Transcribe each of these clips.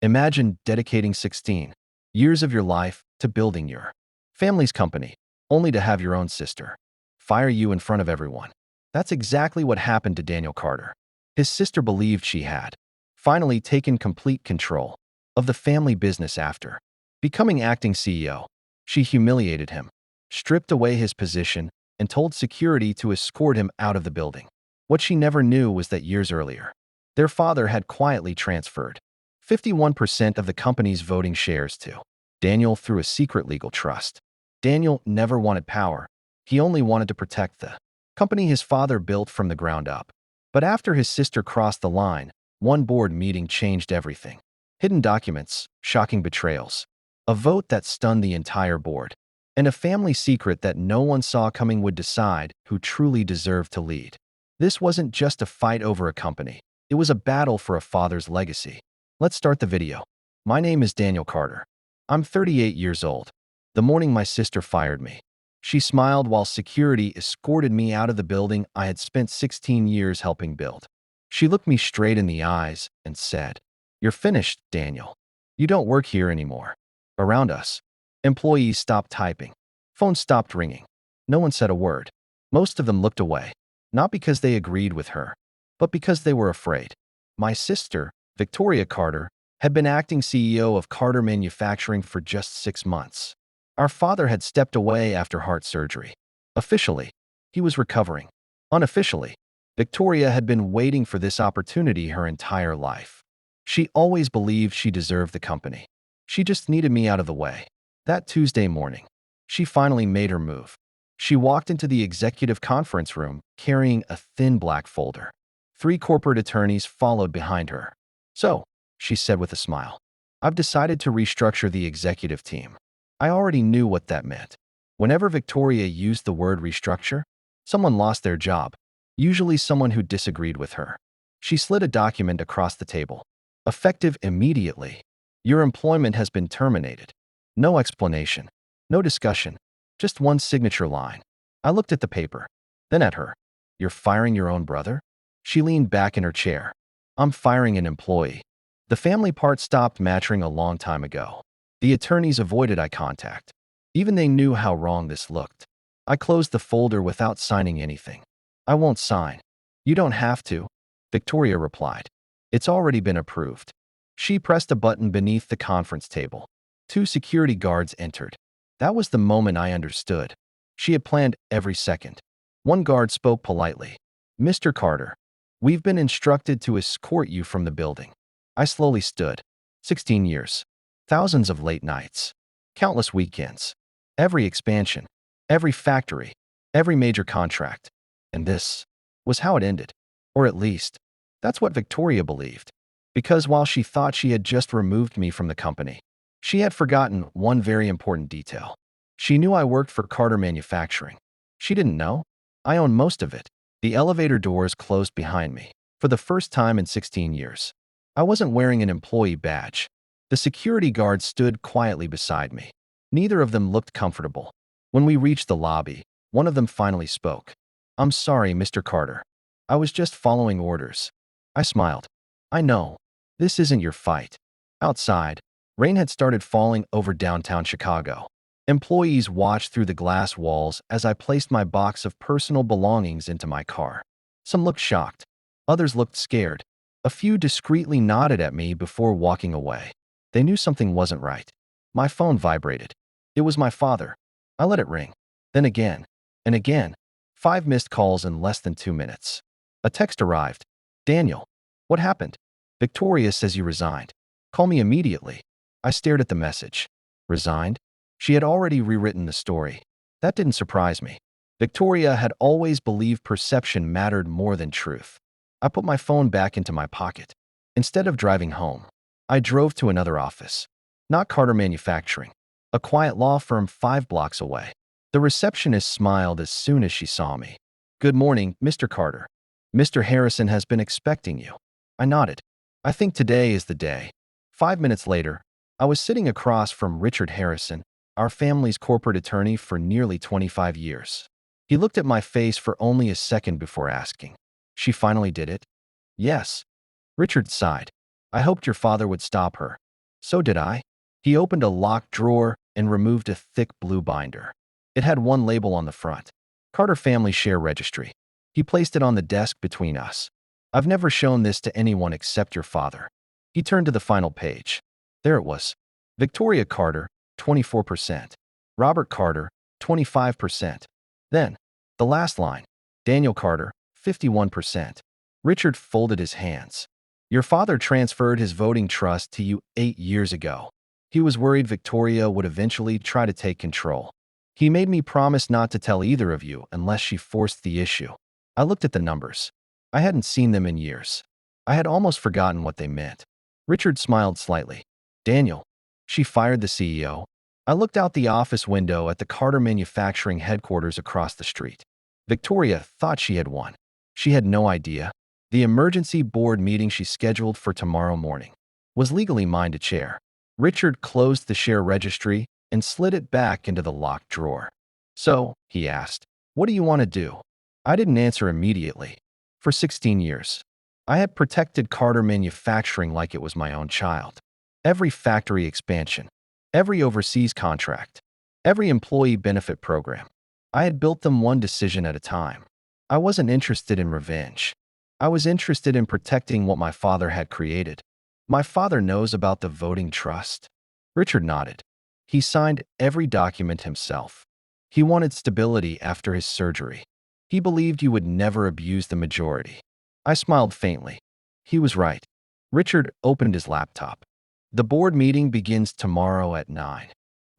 Imagine dedicating 16 years of your life to building your family's company, only to have your own sister fire you in front of everyone. That's exactly what happened to Daniel Carter. His sister believed she had finally taken complete control of the family business after becoming acting CEO. She humiliated him, stripped away his position, and told security to escort him out of the building. What she never knew was that years earlier, their father had quietly transferred 51% of the company's voting shares to Daniel through a secret legal trust. Daniel never wanted power. He only wanted to protect the company his father built from the ground up. But after his sister crossed the line, one board meeting changed everything. Hidden documents, shocking betrayals, a vote that stunned the entire board, and a family secret that no one saw coming would decide who truly deserved to lead. This wasn't just a fight over a company. It was a battle for a father's legacy. Let's start the video. My name is Daniel Carter. I'm 38 years old. The morning my sister fired me, she smiled while security escorted me out of the building I had spent 16 years helping build. She looked me straight in the eyes and said, "You're finished, Daniel. You don't work here anymore." Around us, employees stopped typing. Phones stopped ringing. No one said a word. Most of them looked away, not because they agreed with her, but because they were afraid. My sister, Victoria Carter, had been acting CEO of Carter Manufacturing for just 6 months. Our father had stepped away after heart surgery. Officially, he was recovering. Unofficially, Victoria had been waiting for this opportunity her entire life. She always believed she deserved the company. She just needed me out of the way. That Tuesday morning, she finally made her move. She walked into the executive conference room carrying a thin black folder. 3 corporate attorneys followed behind her. "So," she said with a smile, "I've decided to restructure the executive team." I already knew what that meant. Whenever Victoria used the word restructure, someone lost their job, usually someone who disagreed with her. She slid a document across the table. "Effective immediately. Your employment has been terminated." No explanation, no discussion, just one signature line. I looked at the paper, then at her. "You're firing your own brother?" She leaned back in her chair. "I'm firing an employee." The family part stopped mattering a long time ago. The attorneys avoided eye contact. Even they knew how wrong this looked. I closed the folder without signing anything. "I won't sign." "You don't have to," Victoria replied. "It's already been approved." She pressed a button beneath the conference table. 2 security guards entered. That was the moment I understood. She had planned every second. One guard spoke politely. "Mr. Carter, we've been instructed to escort you from the building." I slowly stood. 16 years. Thousands of late nights. Countless weekends. Every expansion. Every factory. Every major contract. And this was how it ended. Or at least, that's what Victoria believed. Because while she thought she had just removed me from the company, she had forgotten one very important detail. She knew I worked for Carter Manufacturing. She didn't know I owned most of it. The elevator doors closed behind me. For the first time in 16 years, I wasn't wearing an employee badge. The security guards stood quietly beside me. Neither of them looked comfortable. When we reached the lobby, one of them finally spoke. "I'm sorry, Mr. Carter. I was just following orders." I smiled. "I know. This isn't your fight." Outside, rain had started falling over downtown Chicago. Employees watched through the glass walls as I placed my box of personal belongings into my car. Some looked shocked. Others looked scared. A few discreetly nodded at me before walking away. They knew something wasn't right. My phone vibrated. It was my father. I let it ring. Then again. And again. 5 missed calls in less than 2 minutes. A text arrived. "Daniel, what happened? Victoria says you resigned. Call me immediately." I stared at the message. Resigned? She had already rewritten the story. That didn't surprise me. Victoria had always believed perception mattered more than truth. I put my phone back into my pocket. Instead of driving home, I drove to another office. Not Carter Manufacturing, a quiet law firm 5 blocks away. The receptionist smiled as soon as she saw me. "Good morning, Mr. Carter. Mr. Harrison has been expecting you." I nodded. "I think today is the day." 5 minutes later, I was sitting across from Richard Harrison, our family's corporate attorney for nearly 25 years. He looked at my face for only a second before asking, "She finally did it?" "Yes." Richard sighed. "I hoped your father would stop her." So did I. He opened a locked drawer and removed a thick blue binder. It had one label on the front: Carter Family Share Registry. He placed it on the desk between us. I've never shown this to anyone except your father. He turned to the final page. There it was. Victoria Carter, 24%. Robert Carter, 25%. Then, the last line. Daniel Carter, 51%. Richard folded his hands. Your father transferred his voting trust to you 8 years ago. He was worried Victoria would eventually try to take control. He made me promise not to tell either of you unless she forced the issue. I looked at the numbers. I hadn't seen them in years. I had almost forgotten what they meant. Richard smiled slightly. Daniel, she fired the CEO. I looked out the office window at the Carter Manufacturing headquarters across the street. Victoria thought she had won. She had no idea. The emergency board meeting she scheduled for tomorrow morning was legally mine to chair. Richard closed the share registry and slid it back into the locked drawer. So, he asked, what do you want to do? I didn't answer immediately. For 16 years, I had protected Carter Manufacturing like it was my own child. Every factory expansion, every overseas contract, every employee benefit program. I had built them one decision at a time. I wasn't interested in revenge. I was interested in protecting what my father had created. My father knows about the voting trust. Richard nodded. He signed every document himself. He wanted stability after his surgery. He believed you would never abuse the majority. I smiled faintly. He was right. Richard opened his laptop. The board meeting begins tomorrow at 9.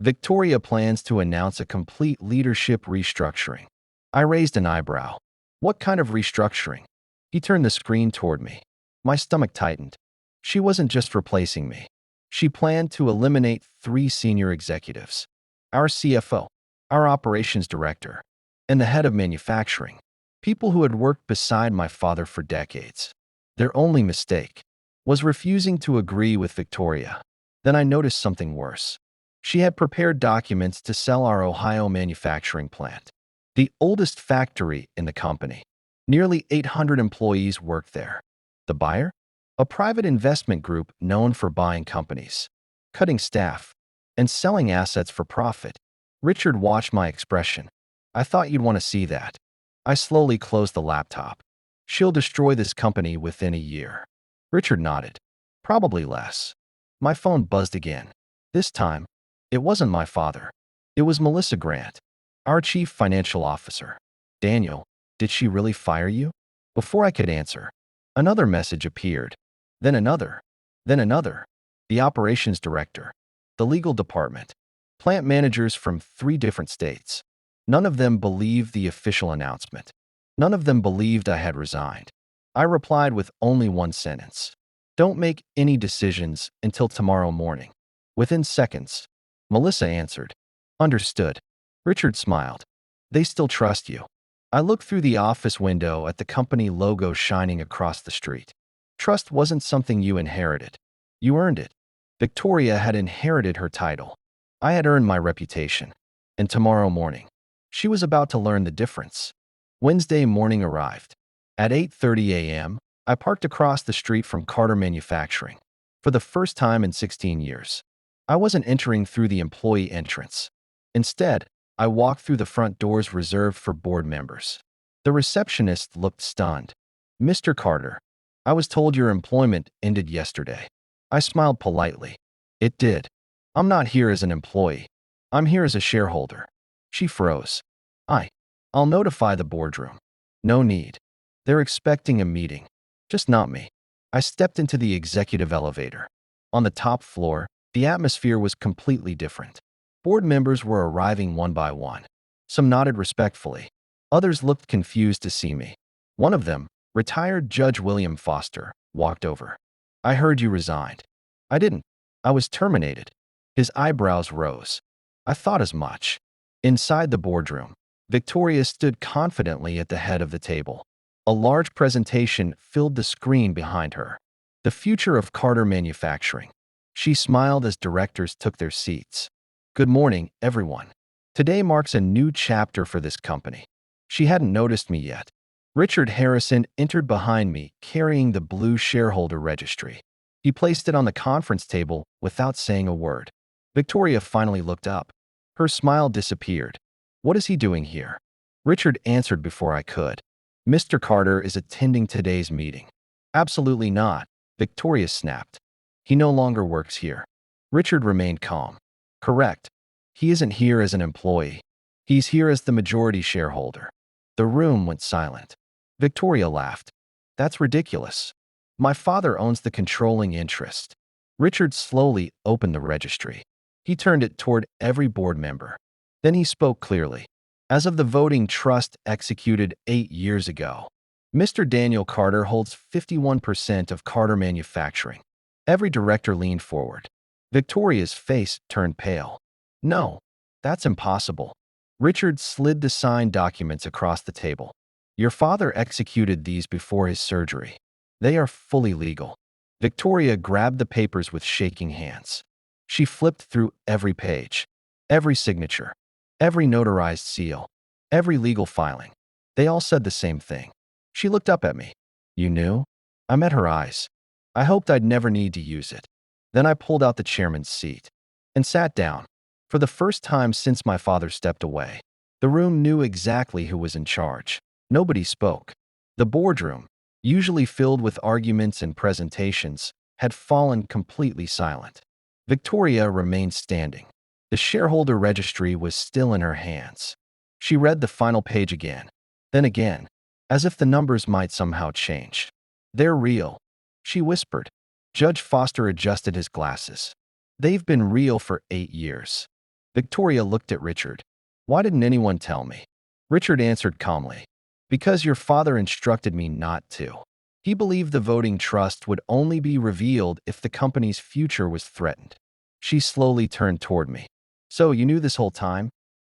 Victoria plans to announce a complete leadership restructuring. I raised an eyebrow. What kind of restructuring? He turned the screen toward me. My stomach tightened. She wasn't just replacing me. She planned to eliminate 3 senior executives: our CFO, our operations director, and the head of manufacturing, people who had worked beside my father for decades. Their only mistake was refusing to agree with Victoria. Then I noticed something worse. She had prepared documents to sell our Ohio manufacturing plant, the oldest factory in the company. Nearly 800 employees worked there. The buyer? A private investment group known for buying companies, cutting staff, and selling assets for profit. Richard watched my expression. I thought you'd want to see that. I slowly closed the laptop. She'll destroy this company within a year. Richard nodded. Probably less. My phone buzzed again. This time, it wasn't my father. It was Melissa Grant, our chief financial officer. Daniel, did she really fire you? Before I could answer, another message appeared. Then another. Then another. The operations director, the legal department, plant managers from 3 different states. None of them believed the official announcement. None of them believed I had resigned. I replied with only one sentence. Don't make any decisions until tomorrow morning. Within seconds, Melissa answered. Understood. Richard smiled. They still trust you. I looked through the office window at the company logo shining across the street. Trust wasn't something you inherited. You earned it. Victoria had inherited her title. I had earned my reputation. And tomorrow morning, she was about to learn the difference. Wednesday morning arrived. At 8:30 a.m., I parked across the street from Carter Manufacturing. For the first time in 16 years, I wasn't entering through the employee entrance. Instead, I walked through the front doors reserved for board members. The receptionist looked stunned. Mr. Carter, I was told your employment ended yesterday. I smiled politely. It did. I'm not here as an employee. I'm here as a shareholder. She froze. I'll notify the boardroom. No need. They're expecting a meeting. Just not me. I stepped into the executive elevator. On the top floor, the atmosphere was completely different. Board members were arriving one by one. Some nodded respectfully. Others looked confused to see me. One of them, retired Judge William Foster, walked over. I heard you resigned. I didn't. I was terminated. His eyebrows rose. I thought as much. Inside the boardroom, Victoria stood confidently at the head of the table. A large presentation filled the screen behind her. The future of Carter Manufacturing. She smiled as directors took their seats. Good morning, everyone. Today marks a new chapter for this company. She hadn't noticed me yet. Richard Harrison entered behind me, carrying the blue shareholder registry. He placed it on the conference table without saying a word. Victoria finally looked up. Her smile disappeared. What is he doing here? Richard answered before I could. Mr. Carter is attending today's meeting. Absolutely not, Victoria snapped. He no longer works here. Richard remained calm. Correct. He isn't here as an employee. He's here as the majority shareholder. The room went silent. Victoria laughed. That's ridiculous. My father owns the controlling interest. Richard slowly opened the registry. He turned it toward every board member. Then he spoke clearly. As of the voting trust executed 8 years ago, Mr. Daniel Carter holds 51% of Carter Manufacturing. Every director leaned forward. Victoria's face turned pale. No, that's impossible. Richard slid the signed documents across the table. Your father executed these before his surgery. They are fully legal. Victoria grabbed the papers with shaking hands. She flipped through every page, every signature, every notarized seal, every legal filing. They all said the same thing. She looked up at me. You knew? I met her eyes. I hoped I'd never need to use it. Then I pulled out the chairman's seat and sat down. For the first time since my father stepped away, the room knew exactly who was in charge. Nobody spoke. The boardroom, usually filled with arguments and presentations, had fallen completely silent. Victoria remained standing. The shareholder registry was still in her hands. She read the final page again, then again, as if the numbers might somehow change. They're real, she whispered. Judge Foster adjusted his glasses. They've been real for 8 years. Victoria looked at Richard. Why didn't anyone tell me? Richard answered calmly. Because your father instructed me not to. He believed the voting trust would only be revealed if the company's future was threatened. She slowly turned toward me. So you knew this whole time?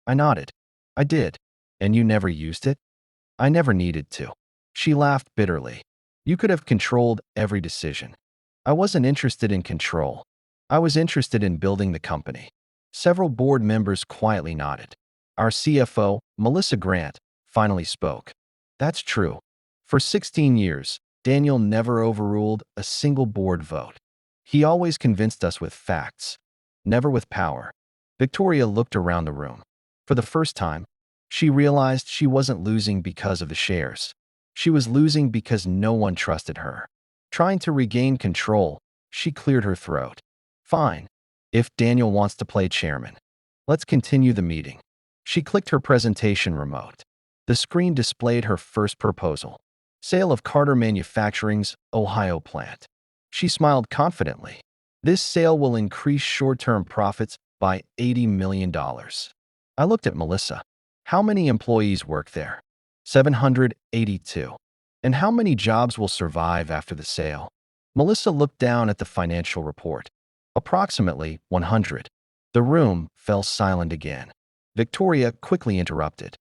I nodded. I did. And you never used it? I never needed to. She laughed bitterly. You could have controlled every decision. I wasn't interested in control. I was interested in building the company. Several board members quietly nodded. Our CFO, Melissa Grant, finally spoke. That's true. For 16 years, Daniel never overruled a single board vote. He always convinced us with facts, never with power. Victoria looked around the room. For the first time, she realized she wasn't losing because of the shares. She was losing because no one trusted her. Trying to regain control, she cleared her throat. Fine. If Daniel wants to play chairman, let's continue the meeting. She clicked her presentation remote. The screen displayed her first proposal. Sale of Carter Manufacturing's Ohio plant. She smiled confidently. This sale will increase short-term profits by $80 million. I looked at Melissa. How many employees work there? 782. And how many jobs will survive after the sale? Melissa looked down at the financial report. Approximately 100. The room fell silent again. Victoria quickly interrupted.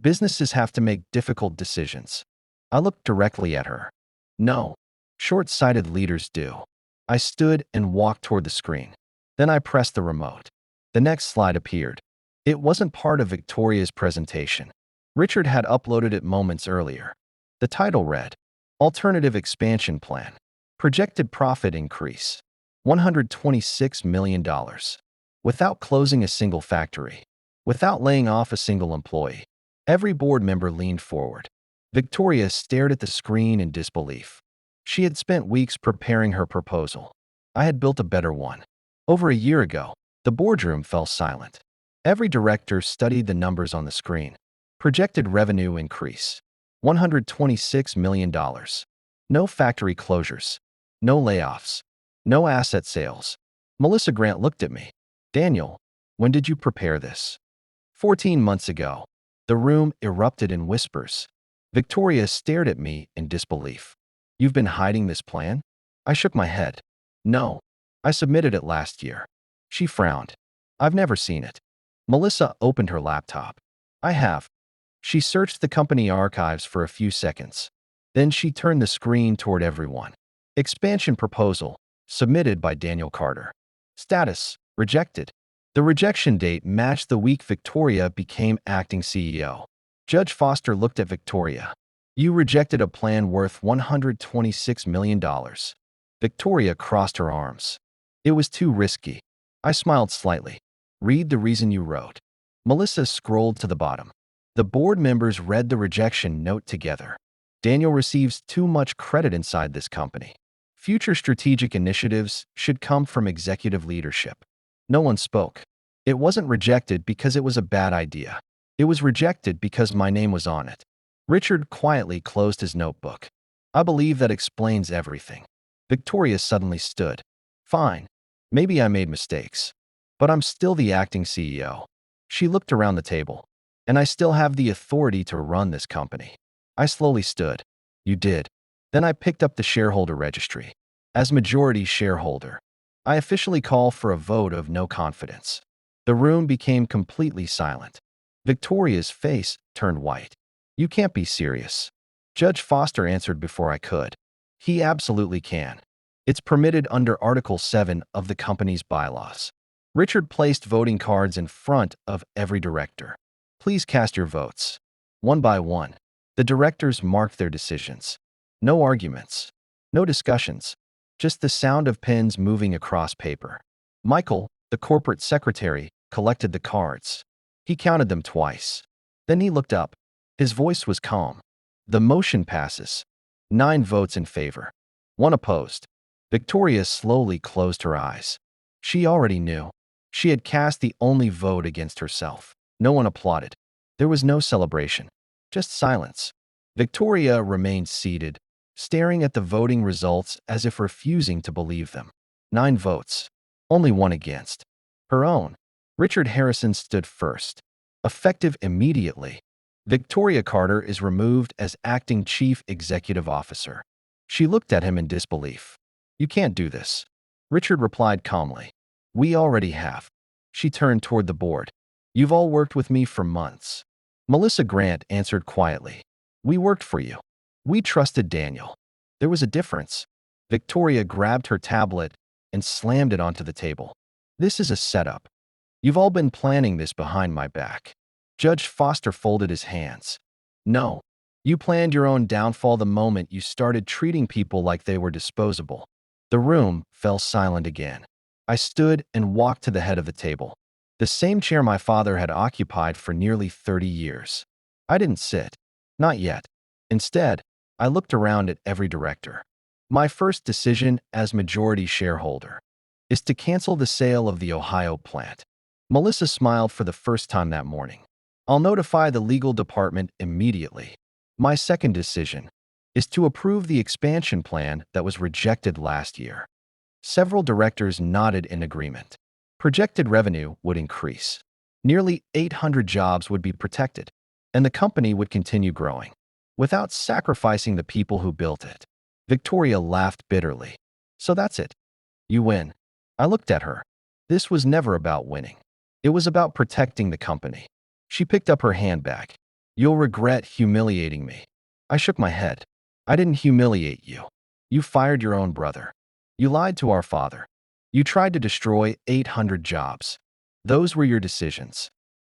Businesses have to make difficult decisions. I looked directly at her. No, short-sighted leaders do. I stood and walked toward the screen. Then I pressed the remote. The next slide appeared. It wasn't part of Victoria's presentation. Richard had uploaded it moments earlier. The title read, Alternative Expansion Plan. Projected profit increase. $126 million. Without closing a single factory. Without laying off a single employee. Every board member leaned forward. Victoria stared at the screen in disbelief. She had spent weeks preparing her proposal. I had built a better one. Over a year ago, the boardroom fell silent. Every director studied the numbers on the screen. Projected revenue increase. $126 million. No factory closures. No layoffs. No asset sales. Melissa Grant looked at me. Daniel, when did you prepare this? 14 months ago. The room erupted in whispers. Victoria stared at me in disbelief. You've been hiding this plan? I shook my head. No, I submitted it last year. She frowned. I've never seen it. Melissa opened her laptop. I have. She searched the company archives for a few seconds. Then she turned the screen toward everyone. Expansion proposal, submitted by Daniel Carter. Status, rejected. The rejection date matched the week Victoria became acting CEO. Judge Foster looked at Victoria. You rejected a plan worth $126 million. Victoria crossed her arms. It was too risky. I smiled slightly. Read the reason you wrote. Melissa scrolled to the bottom. The board members read the rejection note together. Daniel receives too much credit inside this company. Future strategic initiatives should come from executive leadership. No one spoke. It wasn't rejected because it was a bad idea. It was rejected because my name was on it. Richard quietly closed his notebook. I believe that explains everything. Victoria suddenly stood. Fine. Maybe I made mistakes. But I'm still the acting CEO. She looked around the table. And I still have the authority to run this company. I slowly stood. You did. Then I picked up the shareholder registry. As majority shareholder, I officially call for a vote of no confidence. The room became completely silent. Victoria's face turned white. You can't be serious. Judge Foster answered before I could. He absolutely can. It's permitted under Article 7 of the company's bylaws. Richard placed voting cards in front of every director. Please cast your votes. One by one, the directors marked their decisions. No arguments. No discussions. Just the sound of pens moving across paper. Michael, the corporate secretary, collected the cards. He counted them twice. Then he looked up. His voice was calm. The motion passes. 9 votes in favor. 1 opposed. Victoria slowly closed her eyes. She already knew. She had cast the only vote against herself. No one applauded. There was no celebration. Just silence. Victoria remained seated, staring at the voting results as if refusing to believe them. 9 votes. Only 1 against. Her own. Richard Harrison stood first. Effective immediately. Victoria Carter is removed as acting chief executive officer. She looked at him in disbelief. You can't do this. Richard replied calmly. We already have. She turned toward the board. You've all worked with me for months. Melissa Grant answered quietly. We worked for you. We trusted Daniel. There was a difference. Victoria grabbed her tablet and slammed it onto the table. This is a setup. You've all been planning this behind my back. Judge Foster folded his hands. No. You planned your own downfall the moment you started treating people like they were disposable. The room fell silent again. I stood and walked to the head of the table. The same chair my father had occupied for nearly 30 years. I didn't sit. Not yet. Instead, I looked around at every director. My first decision as majority shareholder is to cancel the sale of the Ohio plant. Melissa smiled for the first time that morning. I'll notify the legal department immediately. My second decision is to approve the expansion plan that was rejected last year. Several directors nodded in agreement. Projected revenue would increase. Nearly 800 jobs would be protected, and the company would continue growing, without sacrificing the people who built it. Victoria laughed bitterly. So that's it. You win. I looked at her. This was never about winning. It was about protecting the company. She picked up her handbag. You'll regret humiliating me. I shook my head. I didn't humiliate you. You fired your own brother. You lied to our father. You tried to destroy 800 jobs. Those were your decisions.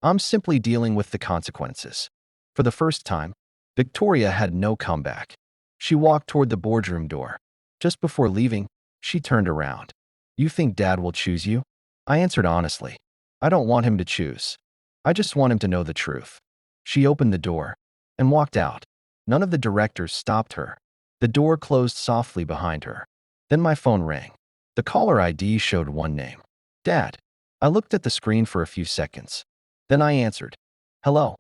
I'm simply dealing with the consequences. For the first time, Victoria had no comeback. She walked toward the boardroom door. Just before leaving, she turned around. You think Dad will choose you? I answered honestly. I don't want him to choose. I just want him to know the truth. She opened the door and walked out. None of the directors stopped her. The door closed softly behind her. Then my phone rang. The caller ID showed one name. Dad. I looked at the screen for a few seconds. Then I answered. Hello.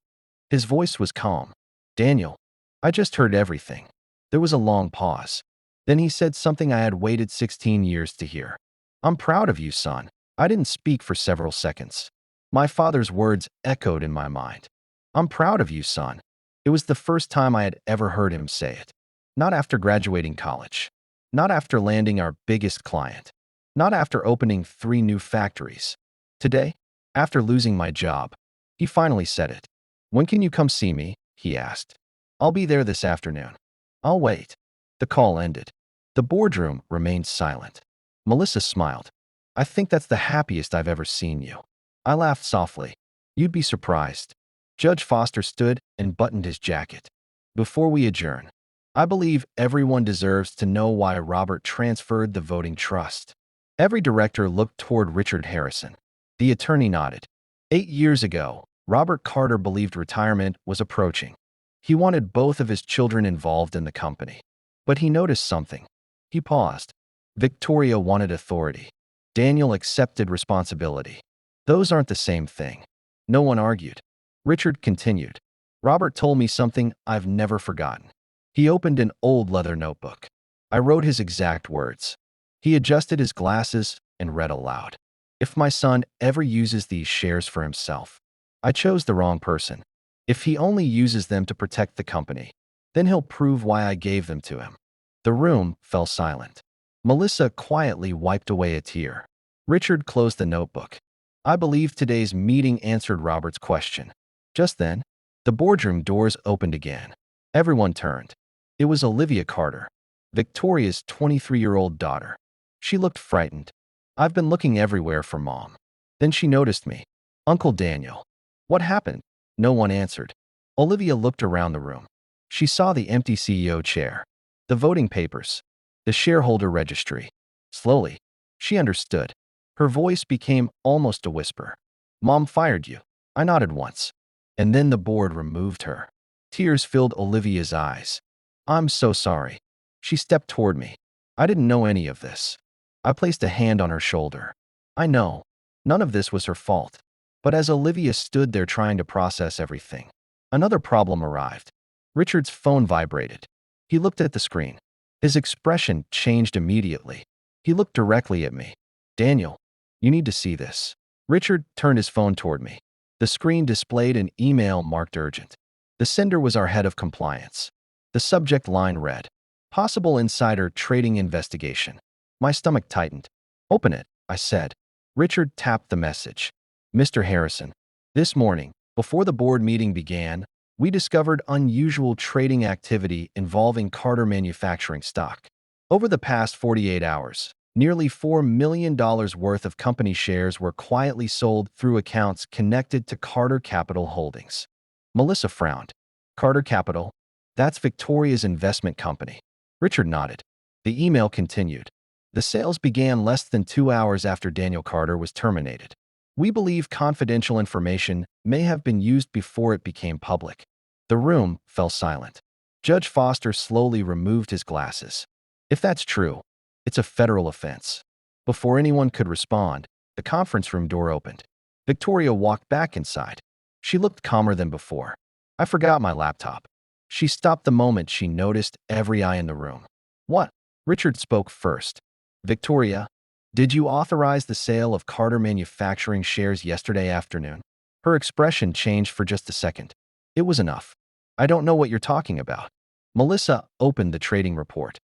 His voice was calm. Daniel. I just heard everything. There was a long pause. Then he said something I had waited 16 years to hear. I'm proud of you, son. I didn't speak for several seconds. My father's words echoed in my mind. I'm proud of you, son. It was the first time I had ever heard him say it. Not after graduating college. Not after landing our biggest client. Not after opening 3 new factories. Today, after losing my job, he finally said it. When can you come see me? He asked. I'll be there this afternoon. I'll wait. The call ended. The boardroom remained silent. Melissa smiled. I think that's the happiest I've ever seen you. I laughed softly. You'd be surprised. Judge Foster stood and buttoned his jacket. Before we adjourn, I believe everyone deserves to know why Robert transferred the voting trust. Every director looked toward Richard Harrison. The attorney nodded. 8 years ago, Robert Carter believed retirement was approaching. He wanted both of his children involved in the company. But he noticed something. He paused. Victoria wanted authority. Daniel accepted responsibility. Those aren't the same thing. No one argued. Richard continued. Robert told me something I've never forgotten. He opened an old leather notebook. I wrote his exact words. He adjusted his glasses and read aloud. If my son ever uses these shares for himself, I chose the wrong person. If he only uses them to protect the company, then he'll prove why I gave them to him. The room fell silent. Melissa quietly wiped away a tear. Richard closed the notebook. I believe today's meeting answered Robert's question. Just then, the boardroom doors opened again. Everyone turned. It was Olivia Carter, Victoria's 23-year-old daughter. She looked frightened. I've been looking everywhere for Mom. Then she noticed me. Uncle Daniel. What happened? No one answered. Olivia looked around the room. She saw the empty CEO chair, the voting papers, the shareholder registry. Slowly, she understood. Her voice became almost a whisper. Mom fired you. I nodded once. And then the board removed her. Tears filled Olivia's eyes. I'm so sorry. She stepped toward me. I didn't know any of this. I placed a hand on her shoulder. I know. None of this was her fault. But as Olivia stood there trying to process everything, another problem arrived. Richard's phone vibrated. He looked at the screen. His expression changed immediately. He looked directly at me. Daniel, you need to see this. Richard turned his phone toward me. The screen displayed an email marked urgent. The sender was our head of compliance. The subject line read, Possible insider trading investigation. My stomach tightened. Open it, I said. Richard tapped the message. Mr. Harrison, this morning, before the board meeting began, we discovered unusual trading activity involving Carter Manufacturing stock. Over the past 48 hours, nearly $4 million worth of company shares were quietly sold through accounts connected to Carter Capital Holdings. Melissa frowned. Carter Capital? That's Victoria's investment company. Richard nodded. The email continued. The sales began less than 2 hours after Daniel Carter was terminated. We believe confidential information may have been used before it became public. The room fell silent. Judge Foster slowly removed his glasses. If that's true, it's a federal offense. Before anyone could respond, the conference room door opened. Victoria walked back inside. She looked calmer than before. I forgot my laptop. She stopped the moment she noticed every eye in the room. What? Richard spoke first. Victoria, did you authorize the sale of Carter Manufacturing shares yesterday afternoon? Her expression changed for just a second. It was enough. I don't know what you're talking about. Melissa opened the trading report.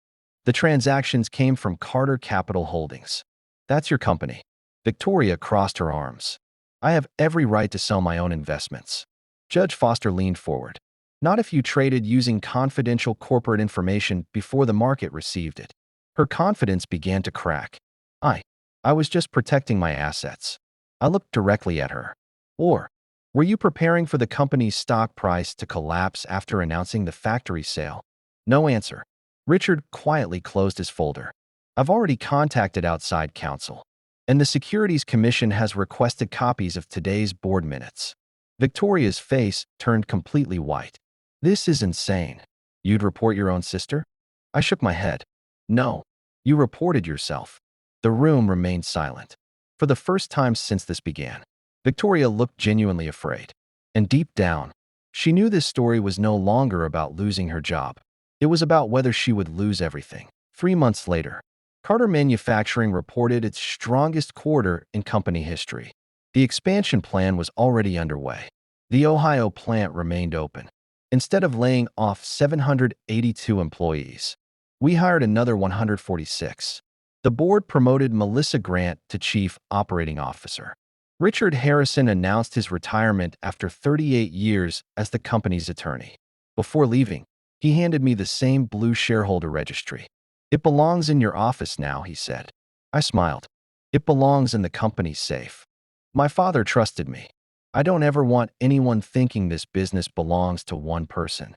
The transactions came from Carter Capital Holdings. That's your company. Victoria crossed her arms. I have every right to sell my own investments. Judge Foster leaned forward. Not if you traded using confidential corporate information before the market received it. Her confidence began to crack. I was just protecting my assets. I looked directly at her. Or, were you preparing for the company's stock price to collapse after announcing the factory sale? No answer. Richard quietly closed his folder. I've already contacted outside counsel, and the Securities Commission has requested copies of today's board minutes. Victoria's face turned completely white. This is insane. You'd report your own sister? I shook my head. No, you reported yourself. The room remained silent. For the first time since this began, Victoria looked genuinely afraid. And deep down, she knew this story was no longer about losing her job. It was about whether she would lose everything. 3 months later, Carter Manufacturing reported its strongest quarter in company history. The expansion plan was already underway. The Ohio plant remained open. Instead of laying off 782 employees, we hired another 146. The board promoted Melissa Grant to Chief Operating Officer. Richard Harrison announced his retirement after 38 years as the company's attorney. Before leaving, he handed me the same blue shareholder registry. It belongs in your office now, he said. I smiled. It belongs in the company's safe. My father trusted me. I don't ever want anyone thinking this business belongs to one person.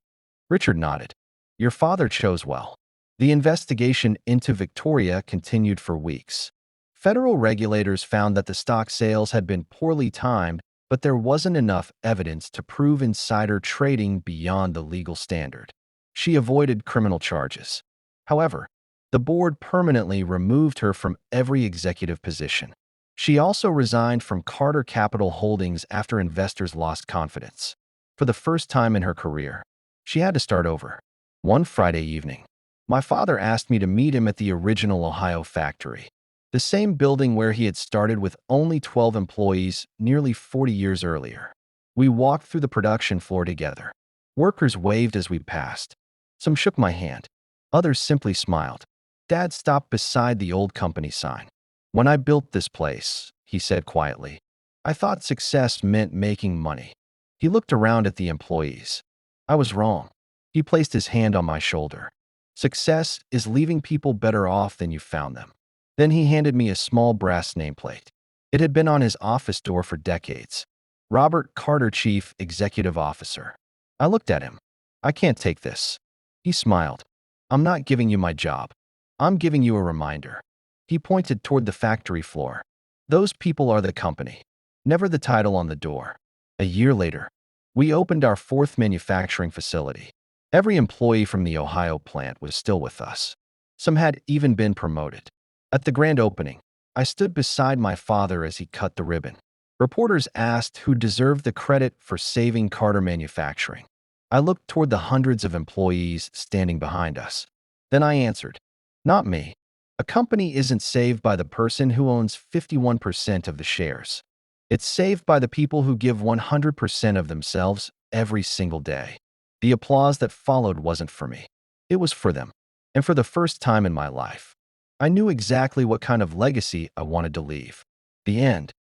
Richard nodded. Your father chose well. The investigation into Victoria continued for weeks. Federal regulators found that the stock sales had been poorly timed, but there wasn't enough evidence to prove insider trading beyond the legal standard. She avoided criminal charges. However, the board permanently removed her from every executive position. She also resigned from Carter Capital Holdings after investors lost confidence. For the first time in her career, she had to start over. One Friday evening, my father asked me to meet him at the original Ohio factory, the same building where he had started with only 12 employees nearly 40 years earlier. We walked through the production floor together. Workers waved as we passed. Some shook my hand. Others simply smiled. Dad stopped beside the old company sign. "When I built this place," he said quietly, "I thought success meant making money." He looked around at the employees. I was wrong. He placed his hand on my shoulder. "Success is leaving people better off than you found them." Then he handed me a small brass nameplate. It had been on his office door for decades. "Robert Carter, Chief Executive Officer." I looked at him. "I can't take this." He smiled. "I'm not giving you my job. I'm giving you a reminder." He pointed toward the factory floor. "Those people are the company, never the title on the door." A year later, we opened our fourth manufacturing facility. Every employee from the Ohio plant was still with us. Some had even been promoted. At the grand opening, I stood beside my father as he cut the ribbon. Reporters asked who deserved the credit for saving Carter Manufacturing. I looked toward the hundreds of employees standing behind us. Then I answered, "Not me. A company isn't saved by the person who owns 51% of the shares. It's saved by the people who give 100% of themselves every single day." The applause that followed wasn't for me. It was for them. And for the first time in my life, I knew exactly what kind of legacy I wanted to leave. The end.